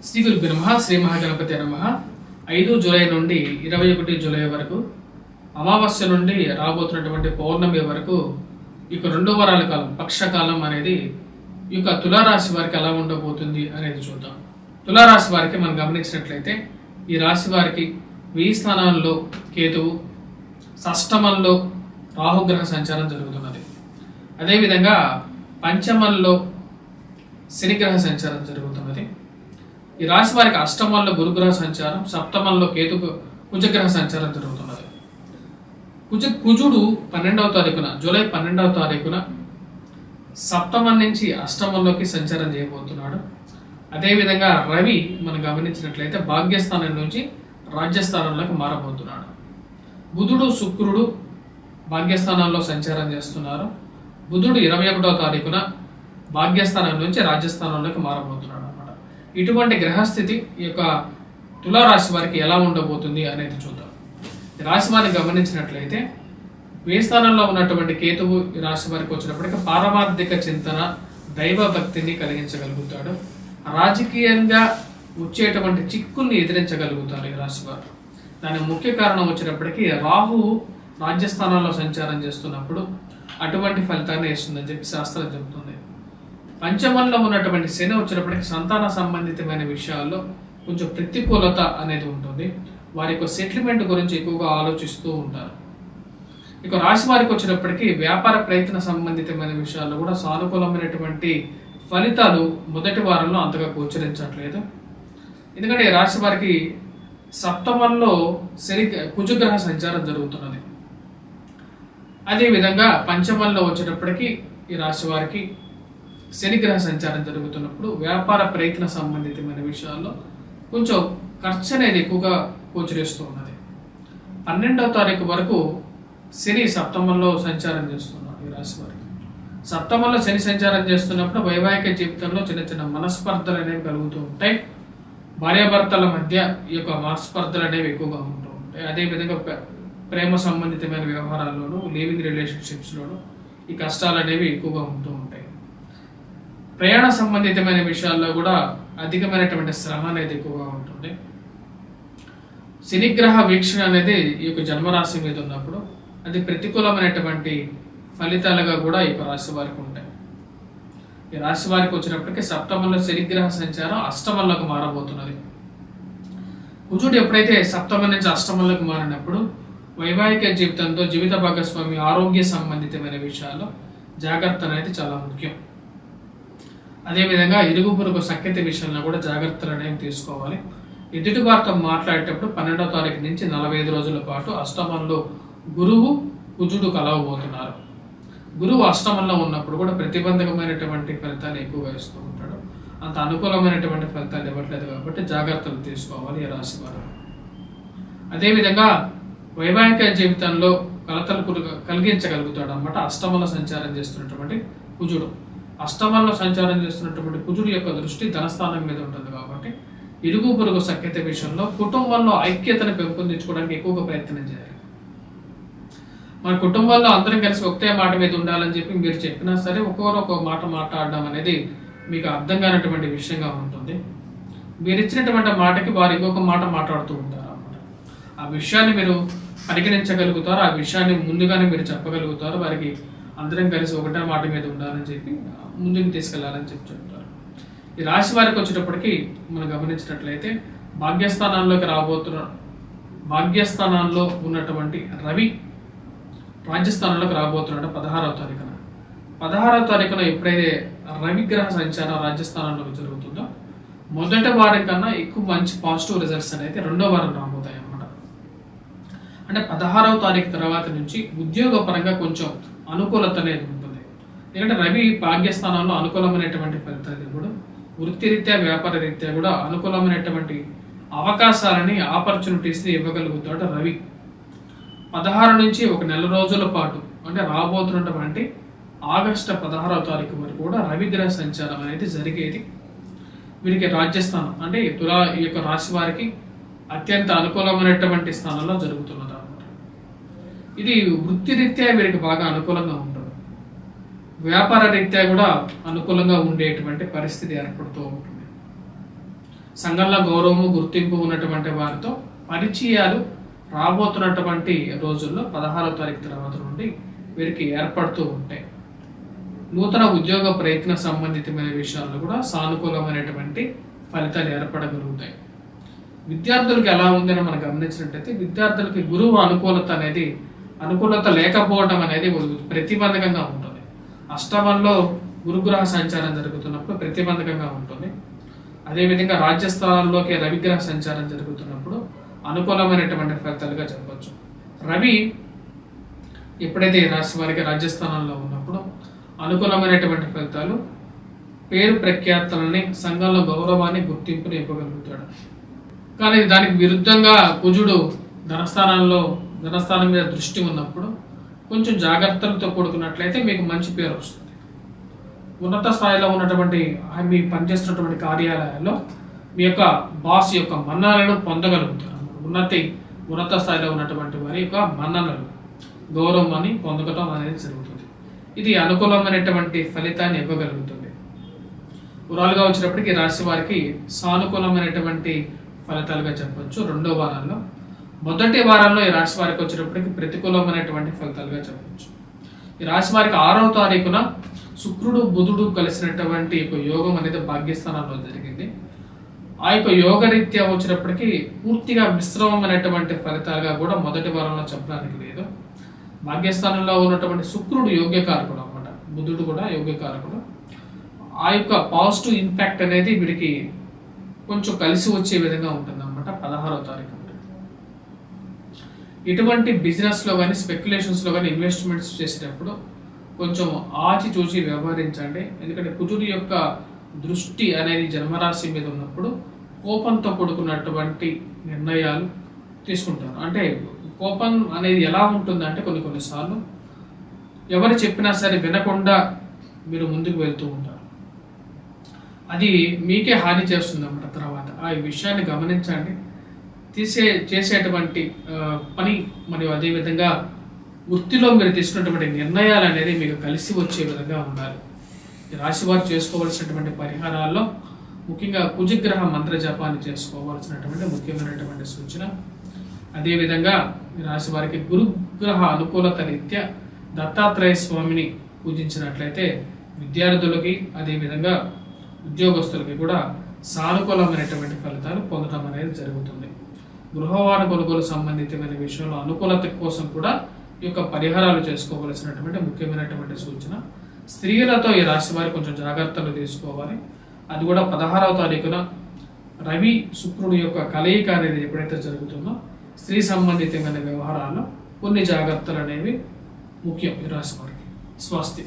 శ్రీ గురుభ్యో నమః. శ్రీ మహాగణపతి నమః. 5 జూలై నుండి 21 జూలై వరకు అమావాస్య నుండి రాబోతున్నటువంటి పౌర్ణమి వరకు ఇక 2 వారాల కాలం పక్షకాలం అనేది ఇక తులారాశి వారికి ఎలా ఉండబోతుంది అనేది చూద్దాం. తులారాశి వారికి మనం గమనించినట్లయితే ఈ రాశి వారికి 1000 స్థానాల్లో కేతువు, షష్టమంలో రాహుగ్రహ సంచారం జరుగుతున్నది. అదేవిధంగా పంచమంలో శనిగ్రహ సంచారం జరుగుతున్నది. ఈ రాశి వారికి అష్టమంలో గురుగ్రహ సంచారం, సప్తమంలో కుజగ్రహ సంచారం జరుగుతున్నది. కుజుడు 12వ తారీఖున జూలై 12వ తారీఖున సప్తమం నుంచి అష్టమంలోకి సంచారం చేయబోతున్నాడు. అదేవిధంగా రవి మనం గమనించినట్లయితే భాగ్యస్థానం నుంచి రాజ్యస్థానంలోకి మారబోతున్నాడు. బుధుడు, శుక్రుడు భాగ్యస్థానంలో సంచారం చేస్తున్నారు. బుధుడు 21వ తారీఖున భాగ్యస్థానం నుంచి రాజ్యస్థానంలోకి మారబోతున్నాడు అన్నమాట. ఇటువంటి గ్రహస్థితి ఈ యొక్క తులారాశి వారికి ఎలా ఉండబోతుంది అనేది చూద్దాం. ఈ రాశి వారిని గమనించినట్లయితే స్థానంలో ఉన్నటువంటి కేతువు ఈ రాశి వారికి వచ్చినప్పటికీ పారమార్థిక చింతన, దైవ భక్తిని కలిగించగలుగుతాడు. రాజకీయంగా వచ్చేటువంటి చిక్కుల్ని ఎదిరించగలుగుతారు ఈ రాశి వారు. దానికి ముఖ్య కారణం వచ్చినప్పటికీ రాహువు రాజ్యస్థానంలో సంచారం చేస్తున్నప్పుడు అటువంటి ఫలితాన్ని ఇస్తుందని చెప్పి శాస్త్రం చెబుతుంది. పంచమంలో ఉన్నటువంటి శని వచ్చినప్పటికీ సంతాన సంబంధితమైన విషయాల్లో కొంచెం ప్రతికూలత అనేది ఉంటుంది. వారి యొక్క సెటిల్మెంట్ గురించి ఎక్కువగా ఆలోచిస్తూ ఉంటారు. ఇక రాశి వారికి వచ్చినప్పటికీ వ్యాపార ప్రయత్న సంబంధితమైన విషయాల్లో కూడా సానుకూలమైనటువంటి ఫలితాలు మొదటి వారంలో అంతగా గోచరించట్లేదు. ఎందుకంటే ఈ రాశి వారికి సప్తమంలో కుజగ్రహ సంచారం జరుగుతున్నది. అదేవిధంగా పంచమంలో వచ్చేటప్పటికి ఈ రాశి వారికి శనిగ్రహ సంచారం జరుగుతున్నప్పుడు వ్యాపార ప్రయత్న సంబంధితమైన విషయాల్లో కొంచెం ఖర్చు అనేది ఎక్కువగా గోచరిస్తూ ఉన్నది. 12వ తారీఖు వరకు శని సప్తమంలో సంచారం చేస్తున్నాడు ఈ రాశి వారికి. సప్తమంలో శని సంచారం చేస్తున్నప్పుడు వైవాహిక జీవితంలో చిన్న చిన్న మనస్పర్ధలు అనేవి కలుగుతూ ఉంటాయి. భార్యాభర్తల మధ్య ఈ యొక్క మనస్పర్ధలు అనేవి ఎక్కువగా ఉంటూ ఉంటాయి. అదేవిధంగా ప్రేమ సంబంధితమైన వ్యవహారాల్లోనూ, లివింగ్ రిలేషన్షిప్స్లోనూ ఈ కష్టాలు అనేవి ఎక్కువగా ఉంటూ ఉంటాయి. ప్రయాణ సంబంధితమైన విషయాల్లో కూడా అధికమైనటువంటి శ్రమ అనేది ఎక్కువగా ఉంటుంది. శనిగ్రహ వీక్షణ అనేది ఈ యొక్క జన్మరాశి మీద ఉన్నప్పుడు అది ప్రతికూలమైనటువంటి ఫలితాలుగా కూడా ఈ యొక్క రాశి వారికి ఉంటాయి. ఈ రాశి వారికి వచ్చినప్పటికీ సప్తమంలో శనిగ్రహ సంచారం అష్టమంలోకి మారబోతున్నది. కుజుడు ఎప్పుడైతే సప్తమం నుంచి అష్టమంలోకి మారినప్పుడు వైవాహిక జీవితంతో జీవిత భాగస్వామి ఆరోగ్య సంబంధితమైన విషయాల్లో జాగ్రత్త అనేది చాలా ముఖ్యం. అదేవిధంగా ఇరుగు పొరుగు సఖ్యత విషయంలో కూడా జాగ్రత్తలు అనేవి తీసుకోవాలి. ఎదుటి వారితో మాట్లాడేటప్పుడు 12వ తారీఖు నుంచి 45 రోజుల పాటు అష్టమంలో గురువు, కుజుడు కలవబోతున్నారు. గురువు అష్టమంలో ఉన్నప్పుడు కూడా ప్రతిబంధకమైనటువంటి ఫలితాలు ఎక్కువగా ఇస్తూ ఉంటాడు. అంత అనుకూలమైనటువంటి ఫలితాలు ఇవ్వట్లేదు కాబట్టి జాగ్రత్తలు తీసుకోవాలి ఈ రాశి వారు. అదేవిధంగా వైవాహిక జీవితంలో కలతలు కలిగించగలుగుతాడు అన్నమాట అష్టమంలో సంచారం చేస్తున్నటువంటి కుజుడు. అష్టమంలో సంచారం చేస్తున్నటువంటి కుజుడు యొక్క దృష్టి ధనస్థానం మీద ఉంటుంది కాబట్టి ఇరుగు పొరుగు సఖ్యత విషయంలో కుటుంబంలో ఐక్యతను పెంపొందించుకోవడానికి ఎక్కువగా ప్రయత్నం చేయాలి. మన కుటుంబంలో అందరం కలిసి ఒకటే మాట మీద ఉండాలని చెప్పి మీరు చెప్పినా సరే ఒక్కొక్కరు ఒక్కొక్క మాట మాట్లాడడం అనేది మీకు అర్థం కానటువంటి విషయంగా ఉంటుంది. మీరు ఇచ్చినటువంటి మాటకి వారు ఇంకొక మాట మాట్లాడుతూ ఉంటారు అన్నమాట. ఆ విషయాన్ని మీరు పరిగణించగలుగుతారు, ఆ విషయాన్ని ముందుగానే మీరు చెప్పగలుగుతారు. వారికి అందరం కలిసి ఒకటే మాట మీద ఉండాలని చెప్పి ముందుకు తీసుకెళ్లాలని చెప్పి చెప్తారు. ఈ రాశి వారికి వచ్చేటప్పటికి మనం గమనించినట్లయితే భాగ్యస్థానాల్లో ఉన్నటువంటి రవి రాజ్యస్థానంలోకి రాబోతున్నాడు 16వ తారీఖున. 16వ తారీఖున ఎప్పుడైతే రవిగ్రహ సంచారం రాజ్యస్థానంలోకి జరుగుతుందో మొదటి వారం కన్నా ఎక్కువ మంచి పాజిటివ్ రిజల్ట్స్ అనేది 2వ వారం రాబోతాయి అన్నమాట. అంటే 16వ తారీఖు తర్వాత నుంచి ఉద్యోగపరంగా కొంచెం అనుకూలత అనేది ఉంటుంది. ఎందుకంటే రవి భాగ్యస్థానంలో అనుకూలమైనటువంటి ఫలితాలు కూడా వృత్తిరీత్యా వ్యాపార రీత్యా కూడా అనుకూలమైనటువంటి అవకాశాలని ఆపర్చునిటీస్ని ఇవ్వగలుగుతాడు రవి. 16 నుంచి ఒక నెల రోజుల పాటు అంటే రాబోతున్నటువంటి ఆగస్టు 16వ తారీఖు వరకు కూడా రవిగ్రహ సంచారం అనేది జరిగేది. వీరికి రాజ్యస్థానం అంటే ఈ యొక్క రాశి వారికి అత్యంత అనుకూలమైనటువంటి స్థానంలో జరుగుతున్నది అన్నమాట. ఇది వృత్తిరీత్యా వీరికి బాగా అనుకూలంగా ఉంటుంది. వ్యాపార రీత్యా కూడా అనుకూలంగా ఉండేటువంటి పరిస్థితి ఏర్పడుతూ ఉంటుంది. సంఘంలో గౌరవము గుర్తింపు ఉన్నటువంటి వారితో పరిచయాలు రాబోతున్నటువంటి రోజుల్లో 16వ తారీఖు తర్వాత నుండి వీరికి ఏర్పడుతూ ఉంటాయి. నూతన ఉద్యోగ ప్రయత్న సంబంధితమైన విషయాల్లో కూడా సానుకూలమైనటువంటి ఫలితాలు ఏర్పడగలుగుతాయి. విద్యార్థులకు ఎలా ఉందని మనం గమనించినట్లయితే విద్యార్థులకి గురువు అనుకూలత లేకపోవడం అనేది ప్రతిబంధకంగా ఉంటుంది. అష్టమంలో గురుగ్రహ సంచారం జరుగుతున్నప్పుడు ప్రతిబంధకంగా ఉంటుంది. అదేవిధంగా రాజ్యస్థానాల్లోకి రవిగ్రహ సంచారం జరుగుతున్నప్పుడు అనుకూలమైనటువంటి ఫలితాలుగా చెప్పవచ్చు. రవి ఎప్పుడైతే ఈ రాశి వారికి రాజ్యస్థానంలో ఉన్నప్పుడు అనుకూలమైనటువంటి ఫలితాలు, పేరు ప్రఖ్యాతలని, సంఘంలో గౌరవాన్ని, గుర్తింపుని ఇవ్వగలుగుతాడు. కానీ దానికి విరుద్ధంగా కుజుడు ధనస్థానం మీద దృష్టి ఉన్నప్పుడు కొంచెం జాగ్రత్తలతో కూడుకున్నట్లయితే మీకు మంచి పేరు వస్తుంది. ఉన్నత స్థాయిలో ఉన్నటువంటి మీ పనిచేస్తున్నటువంటి కార్యాలయాల్లో మీ యొక్క బాస్ యొక్క మన్ననలను పొందగలుగుతారు. ఉన్నత స్థాయిలో ఉన్నటువంటి వారి యొక్క మన్ననలు, గౌరవాన్ని పొందడం అనేది జరుగుతుంది. ఇది అనుకూలమైనటువంటి ఫలితాన్ని ఇవ్వగలుగుతుంది. ఉరాలుగా వచ్చినప్పటికీ రాశి వారికి సానుకూలమైనటువంటి ఫలితాలుగా చెప్పవచ్చు. రెండో వారాల్లో, మొదటి వారంలో ఈ రాశి వారికి వచ్చేటప్పటికి ప్రతికూలమైనటువంటి ఫలితాలుగా చెప్పవచ్చు. ఈ రాశి వారికి 6వ తారీఖున శుక్రుడు బుధుడు కలిసినటువంటి యోగం అనేది భాగ్యస్థానంలో జరిగింది. ఆ యొక్క యోగరీత్యా వచ్చినప్పటికీ పూర్తిగా మిశ్రమమైనటువంటి ఫలితాలుగా కూడా మొదటి వారంలో చెప్పడానికి లేదు. భాగ్యస్థానంలో ఉన్నటువంటి శుక్రుడు యోగ్యకారకుడు అన్నమాట, బుధుడు కూడా యోగ్యకారకుడు. ఆ యొక్క పాజిటివ్ ఇంపాక్ట్ అనేది వీడికి కొంచెం కలిసి వచ్చే విధంగా ఉంటుంది అన్నమాట 16వ తారీఖు. ఇటువంటి బిజినెస్లో కానీ స్పెక్యులేషన్స్లో కానీ ఇన్వెస్ట్మెంట్స్ చేసేటప్పుడు కొంచెం ఆచి చూసి వ్యవహరించండి. ఎందుకంటే కుజుడి యొక్క దృష్టి అనేది జన్మరాశి మీద ఉన్నప్పుడు కోపంతో కూడుకున్నటువంటి నిర్ణయాలు తీసుకుంటారు. అంటే కోపం అనేది ఎలా ఉంటుందంటే కొన్నిసార్లు ఎవరు చెప్పినా సరే వినకుండా మీరు ముందుకు వెళ్తూ ఉంటారు. అది మీకే హాని చేస్తుంది అన్నమాట. తర్వాత ఆ విషయాన్ని గమనించండి. చేసేటువంటి పని మరియు అదేవిధంగా వృత్తిలో మీరు తీసుకున్నటువంటి నిర్ణయాలు అనేది మీకు కలిసి వచ్చే విధంగా ఉండాలి. ఈ రాశి వారు చేసుకోవాల్సినటువంటి పరిహారాల్లో ముఖ్యంగా కుజగ్రహ మంత్ర జపాన్ని చేసుకోవాల్సినటువంటి ముఖ్యమైనటువంటి సూచన. అదేవిధంగా ఈ రాశి వారికి గురుగ్రహ అనుకూలత రీత్యా దత్తాత్రేయ స్వామిని పూజించినట్లయితే విద్యార్థులకి అదేవిధంగా ఉద్యోగస్తులకి కూడా సానుకూలమైనటువంటి ఫలితాలు పొందడం అనేది జరుగుతుంది. గృహవాహన కొనుగోలు సంబంధితమైన విషయంలో అనుకూలత కోసం కూడా ఈ యొక్క పరిహారాలు చేసుకోవలసినటువంటి ముఖ్యమైనటువంటి సూచన. స్త్రీలతో ఈ రాశి వారి కొంచెం జాగ్రత్తలు తీసుకోవాలి. అది కూడా 16వ తారీఖున రవి శుక్రుడు యొక్క కలయిక అనేది ఎప్పుడైతే జరుగుతుందో స్త్రీ సంబంధితమైన వ్యవహారాల్లో కొన్ని జాగ్రత్తలు అనేవి ముఖ్యం ఈ రాశి వారికి. స్వస్తి.